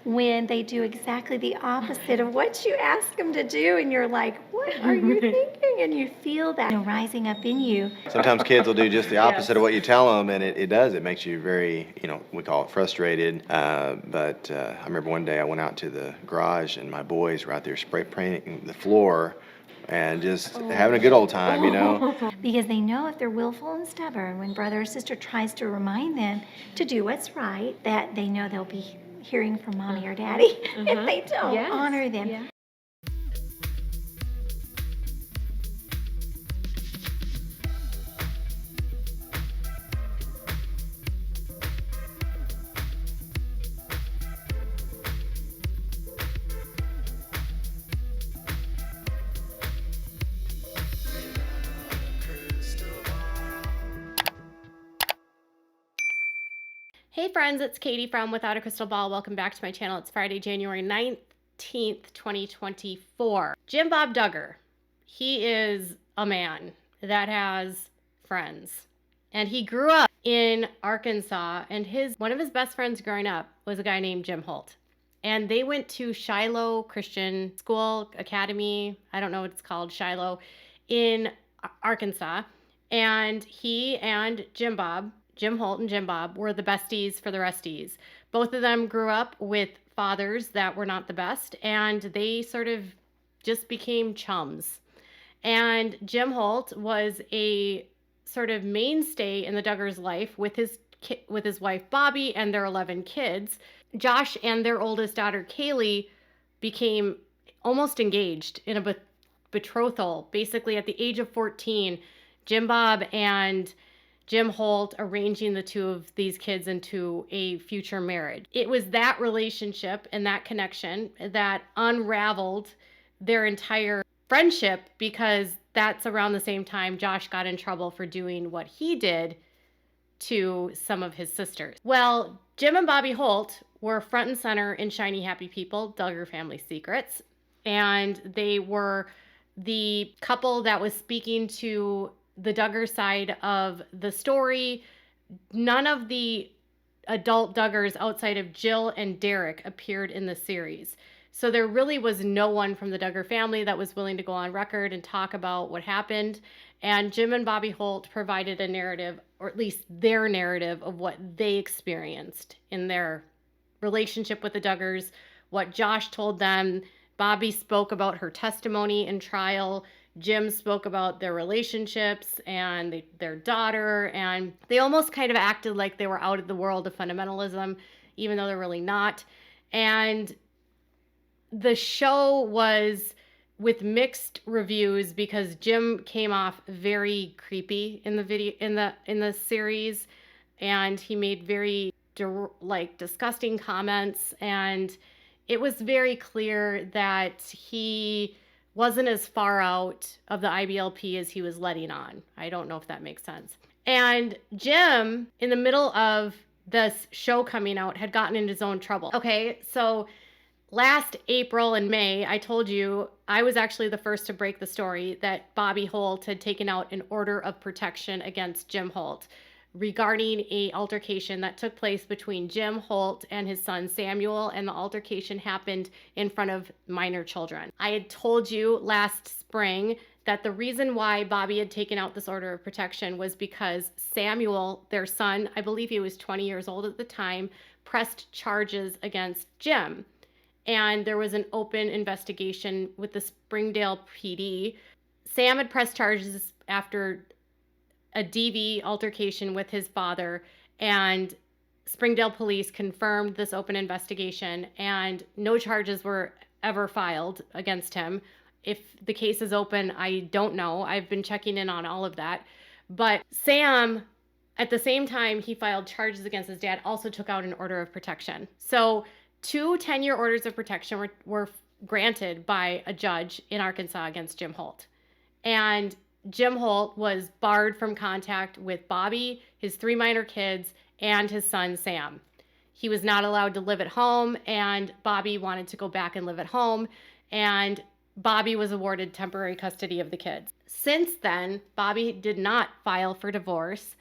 when they do exactly the opposite of what you ask them to do, and you're like, what are you thinking? And you feel that rising up in you. Sometimes kids will do just the opposite of what you tell them, and it does. It makes you very, we call it frustrated. But I remember one day I went out to the garage, and my boys were out there spray painting the floor and just having a good old time, Because they know if they're willful and stubborn, when brother or sister tries to remind them to do what's right, that they know they'll be hearing from mommy or daddy if they don't honor them. Yeah. Hey friends, it's Katie from Without a Crystal Ball. Welcome back to my channel. It's Friday, January 19th, 2024. Jim Bob Duggar, he is a man that has friends. And he grew up in Arkansas, and one of his best friends growing up was a guy named Jim Holt. And they went to Shiloh Christian School Academy, I don't know what it's called, Shiloh, in Arkansas. And he and Jim Holt and Jim Bob were the besties for the resties. Both of them grew up with fathers that were not the best, and they sort of just became chums. And Jim Holt was a sort of mainstay in the Duggars' life with his wife Bobby and their 11 kids. Josh and their oldest daughter Kaylee became almost engaged in a betrothal. Basically, at the age of 14, Jim Bob and Jim Holt arranging the two of these kids into a future marriage. It was that relationship and that connection that unraveled their entire friendship, because that's around the same time Josh got in trouble for doing what he did to some of his sisters. Well, Jim and Bobye Holt were front and center in Shiny Happy People, Duggar Family Secrets, and they were the couple that was speaking to the Duggar side of the story. None of the adult Duggars outside of Jill and Derek appeared in the series. So there really was no one from the Duggar family that was willing to go on record and talk about what happened. And Jim and Bobye Holt provided a narrative, or at least their narrative, of what they experienced in their relationship with the Duggars, what Josh told them. Bobby spoke about her testimony in trial. Jim spoke about their relationships and their daughter, and they almost kind of acted like they were out of the world of fundamentalism, even though they're really not. And the show was with mixed reviews because Jim came off very creepy in the video, in the series, and he made very disgusting comments, and it was very clear that he wasn't as far out of the IBLP as he was letting on. I don't know if that makes sense. And Jim, in the middle of this show coming out, had gotten into his own trouble. Okay, so last April and May, I told you, I was actually the first to break the story that Bobye Holt had taken out an order of protection against Jim Holt regarding a altercation that took place between Jim Holt and his son Samuel, and the altercation happened in front of minor children. I had told you last spring that the reason why Bobby had taken out this order of protection was because Samuel, their son, I believe he was 20 years old at the time, pressed charges against Jim. And there was an open investigation with the Springdale PD. Sam had pressed charges after a DV altercation with his father, and Springdale police confirmed this open investigation, and no charges were ever filed against him. If the case is open, I don't know. I've been checking in on all of that. But Sam, at the same time he filed charges against his dad, also took out an order of protection. So 2 10-year orders of protection were granted by a judge in Arkansas against Jim Holt. And Jim Holt was barred from contact with Bobby, his 3 minor kids, and his son Sam. He was not allowed to live at home, and Bobby wanted to go back and live at home, and Bobby was awarded temporary custody of the kids. Since then, Bobby did not file for divorce,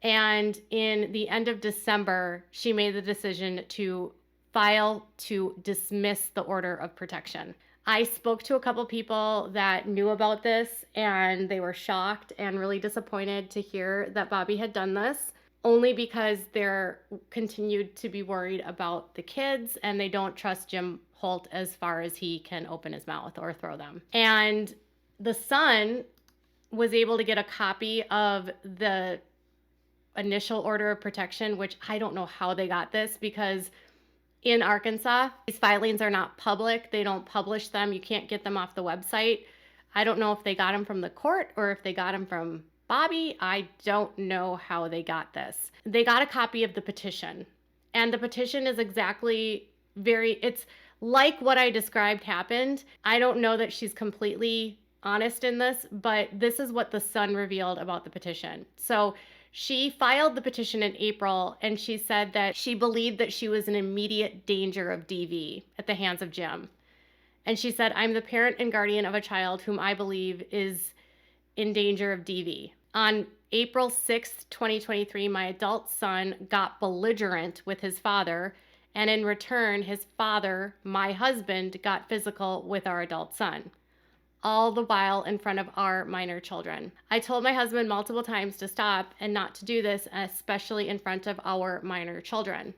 and in the end of December, she made the decision to file to dismiss the order of protection. I spoke to a couple people that knew about this, and they were shocked and really disappointed to hear that Bobby had done this, only because they're continued to be worried about the kids, and they don't trust Jim Holt as far as he can open his mouth or throw them. And the son was able to get a copy of the initial order of protection, which I don't know how they got this, because in Arkansas, these filings are not public. They don't publish them. You can't get them off the website. I don't know if they got them from the court or if they got them from Bobby. I don't know how they got this. They got a copy of the petition, and the petition is it's like what I described happened. I don't know that she's completely honest in this, but this is what the son revealed about the petition. So she filed the petition in April, and she said that she believed that she was in immediate danger of DV at the hands of Jim. And she said, "I'm the parent and guardian of a child whom I believe is in danger of DV." On April 6th, 2023, my adult son got belligerent with his father, and in return, his father, my husband, got physical with our adult son, all the while in front of our minor children. I told my husband multiple times to stop and not to do this, especially in front of our minor children.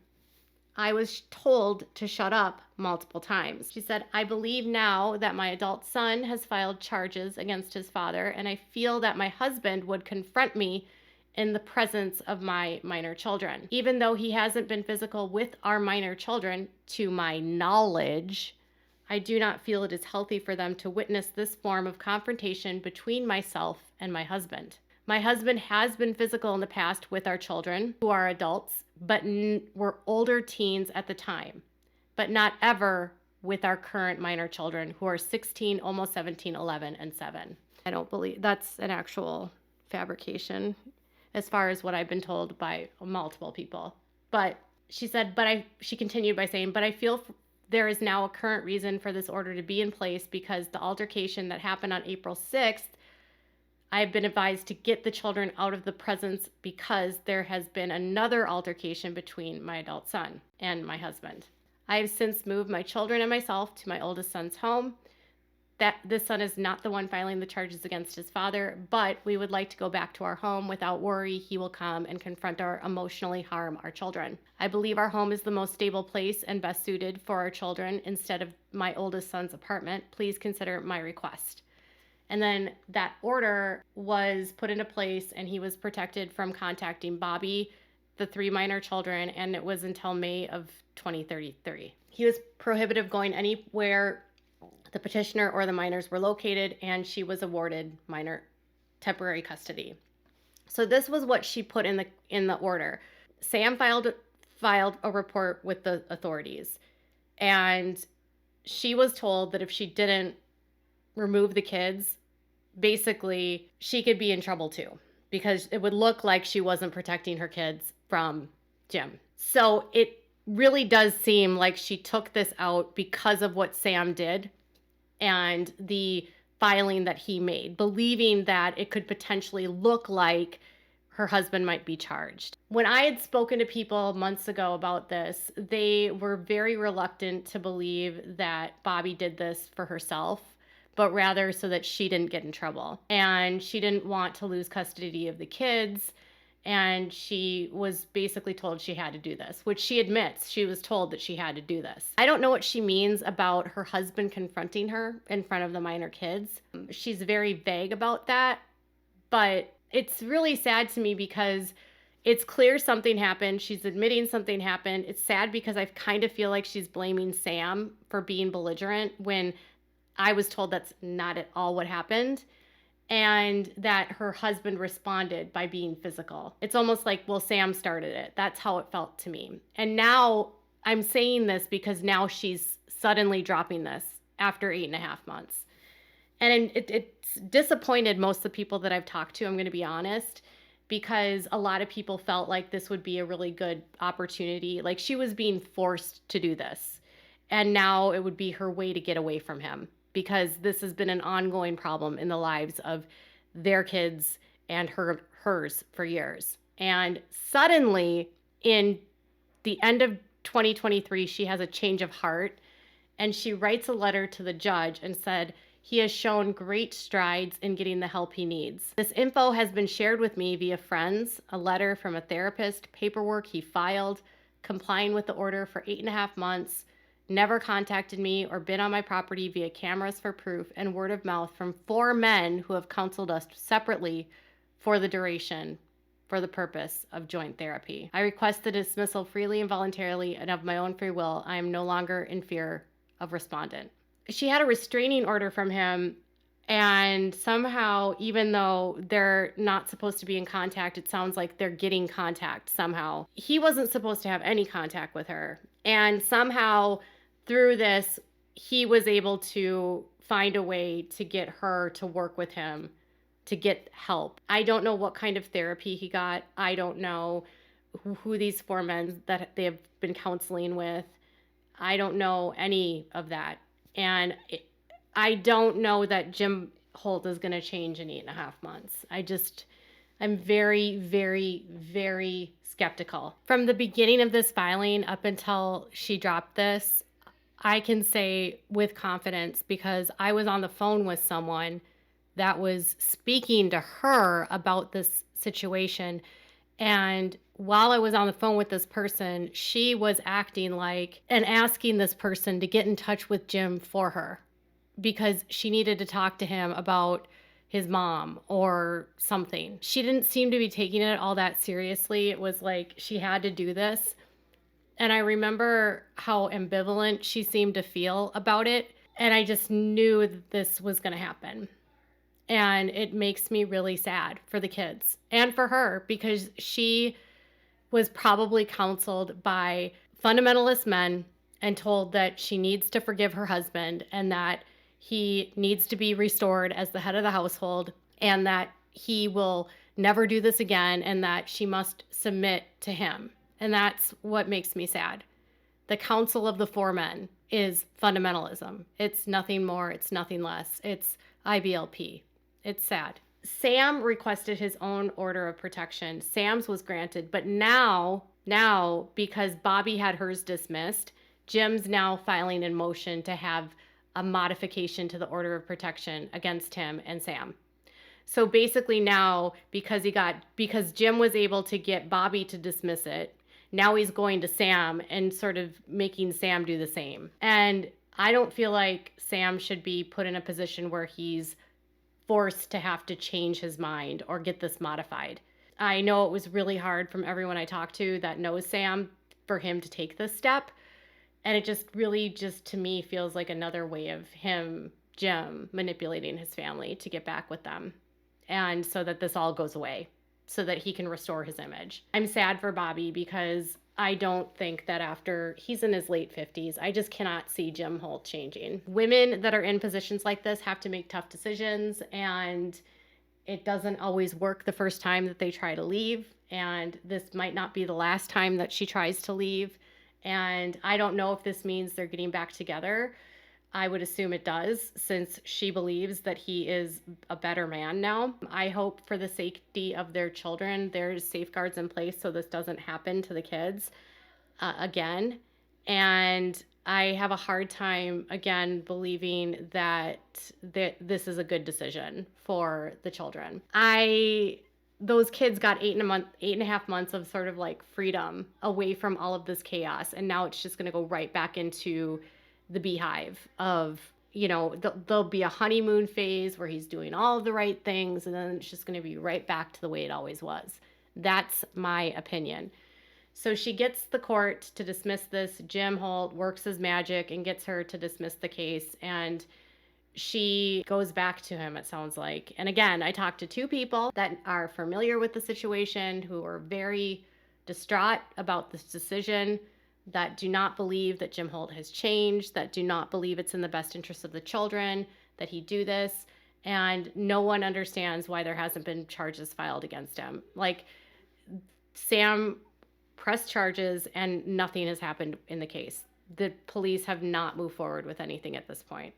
I was told to shut up multiple times. She said, "I believe now that my adult son has filed charges against his father, and I feel that my husband would confront me in the presence of my minor children. Even though he hasn't been physical with our minor children, to my knowledge, I do not feel it is healthy for them to witness this form of confrontation between myself and my husband. My husband has been physical in the past with our children, who are adults, but were older teens at the time, but not ever with our current minor children, who are 16, almost 17, 11, and 7. I don't believe that's an actual fabrication, as far as what I've been told by multiple people. But she said, she continued by saying, "But I feel there is now a current reason for this order to be in place because the altercation that happened on April 6th, I've been advised to get the children out of the presence because there has been another altercation between my adult son and my husband. I have since moved my children and myself to my oldest son's home. That this son is not the one filing the charges against his father, but we would like to go back to our home without worry he will come and confront or emotionally harm our children. I believe our home is the most stable place and best suited for our children instead of my oldest son's apartment. Please consider my request." And then that order was put into place, and he was protected from contacting Bobby, the 3 minor children, and it was until May of 2033. He was prohibited going anywhere the petitioner or the minors were located, and she was awarded minor temporary custody. So this was what she put in the order. Sam filed a report with the authorities, and she was told that if she didn't remove the kids, basically she could be in trouble too, because it would look like she wasn't protecting her kids from Jim. So it really does seem like she took this out because of what Sam did and the filing that he made, believing that it could potentially look like her husband might be charged. When I had spoken to people months ago about this, they were very reluctant to believe that Bobby did this for herself, but rather so that she didn't get in trouble. And she didn't want to lose custody of the kids. And she was basically told she had to do this, which she admits she was told that she had to do this. I don't know what she means about her husband confronting her in front of the minor kids. She's very vague about that, but it's really sad to me because it's clear something happened. She's admitting something happened. It's sad because I kind of feel like she's blaming Sam for being belligerent when I was told that's not at all what happened, and that her husband responded by being physical. It's almost like, well, Sam started it. That's how it felt to me. And now I'm saying this because now she's suddenly dropping this after 8.5 months. And it's disappointed most of the people that I've talked to, I'm going to be honest, because a lot of people felt like this would be a really good opportunity. Like she was being forced to do this. And now it would be her way to get away from him, because this has been an ongoing problem in the lives of their kids and hers for years. And suddenly, in the end of 2023, she has a change of heart, and she writes a letter to the judge and said, he has shown great strides in getting the help he needs. This info has been shared with me via friends, a letter from a therapist, paperwork he filed, complying with the order for 8.5 months, never contacted me or been on my property via cameras for proof, and word of mouth from 4 men who have counseled us separately for the duration for the purpose of joint therapy. I request the dismissal freely and voluntarily and of my own free will. I am no longer in fear of respondent. She had a restraining order from him, and somehow, even though they're not supposed to be in contact, it sounds like they're getting contact somehow. He wasn't supposed to have any contact with her, and somehow through this, he was able to find a way to get her to work with him to get help. I don't know what kind of therapy he got. I don't know who these 4 men that they have been counseling with. I don't know any of that. And I don't know that Jim Holt is going to change in 8.5 months. I'm very, very, very skeptical. From the beginning of this filing up until she dropped this, I can say with confidence, because I was on the phone with someone that was speaking to her about this situation. And while I was on the phone with this person, she was acting like and asking this person to get in touch with Jim for her because she needed to talk to him about his mom or something. She didn't seem to be taking it all that seriously. It was like she had to do this. And I remember how ambivalent she seemed to feel about it. And I just knew that this was going to happen. And it makes me really sad for the kids and for her, because she was probably counseled by fundamentalist men and told that she needs to forgive her husband and that he needs to be restored as the head of the household and that he will never do this again and that she must submit to him. And that's what makes me sad. The counsel of the 4 men is fundamentalism. It's nothing more. It's nothing less. It's IBLP. It's sad. Sam requested his own order of protection. Sam's was granted, but now, because Bobby had hers dismissed, Jim's now filing in motion to have a modification to the order of protection against him and Sam. So basically now, because Jim was able to get Bobby to dismiss it, now he's going to Sam and sort of making Sam do the same. And I don't feel like Sam should be put in a position where he's forced to have to change his mind or get this modified. I know it was really hard from everyone I talked to that knows Sam for him to take this step. And it just really to me feels like another way of Jim, manipulating his family to get back with them. And so that this all goes away so that he can restore his image. I'm sad for Bobby because I don't think that after he's in his late 50s, I just cannot see Jim Holt changing. Women that are in positions like this have to make tough decisions, and it doesn't always work the first time that they try to leave. And this might not be the last time that she tries to leave. And I don't know if this means they're getting back together. I would assume it does, since she believes that he is a better man now. I hope for the safety of their children, there's safeguards in place so this doesn't happen to the kids again. And I have a hard time, again, believing that this is a good decision for the children. Those kids got 8.5 months of sort of like freedom away from all of this chaos. And now it's just going to go right back into the beehive of, there'll be a honeymoon phase where he's doing all of the right things, and then it's just going to be right back to the way it always was. That's my opinion. So she gets the court to dismiss this. Jim Holt works his magic and gets her to dismiss the case, and she goes back to him, it sounds like. And again, I talked to 2 people that are familiar with the situation who are very distraught about this decision, that do not believe that Jim Holt has changed, that do not believe it's in the best interest of the children that he do this, and no one understands why there hasn't been charges filed against him. Like, Sam pressed charges and nothing has happened in the case. The police have not moved forward with anything at this point.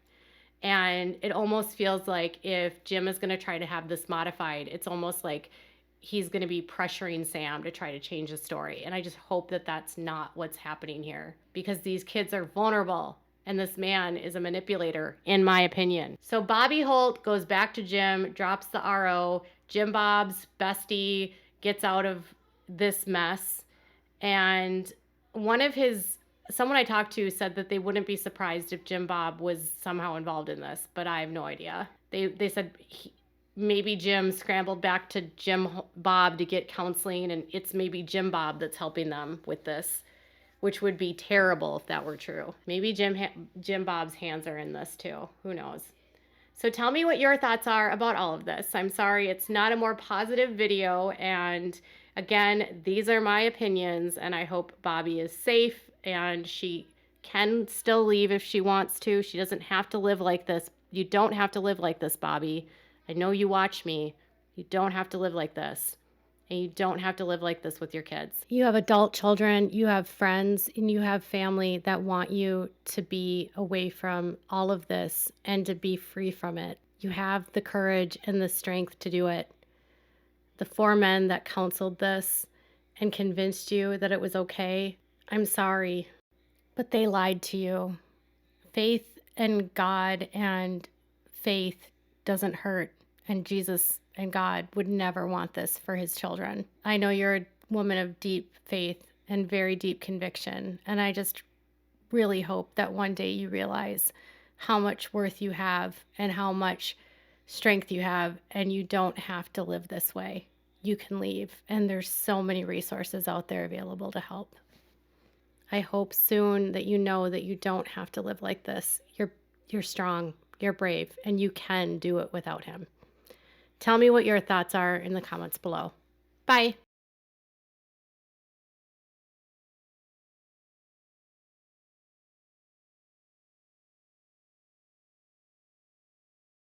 And it almost feels like if Jim is going to try to have this modified, it's almost like he's going to be pressuring Sam to try to change the story. And I just hope that that's not what's happening here, because these kids are vulnerable and this man is a manipulator, in my opinion. So Bobby Holt goes back to Jim, drops the RO. Jim Bob's bestie gets out of this mess. And someone I talked to said that they wouldn't be surprised if Jim Bob was somehow involved in this, but I have no idea. They said maybe Jim scrambled back to Jim Bob to get counseling, and it's maybe Jim Bob that's helping them with this, which would be terrible if that were true. Maybe Jim Bob's hands are in this too. Who knows? So tell me what your thoughts are about all of this. I'm sorry it's not a more positive video, and again, these are my opinions, and I hope Bobby is safe and she can still leave if she wants to. She doesn't have to live like this. You don't have to live like this, Bobby. I know you watch me. You don't have to live like this. And you don't have to live like this with your kids. You have adult children, you have friends, and you have family that want you to be away from all of this and to be free from it. You have the courage and the strength to do it. The 4 men that counseled this and convinced you that it was okay, I'm sorry, but they lied to you. Faith in God and faith doesn't hurt, and Jesus and God would never want this for his children. I know you're a woman of deep faith and very deep conviction, and I just really hope that one day you realize how much worth you have and how much strength you have, and you don't have to live this way. You can leave, and there's so many resources out there available to help. I hope soon that you know that you don't have to live like this. You're strong, you're brave, and you can do it without him. Tell me what your thoughts are in the comments below. Bye.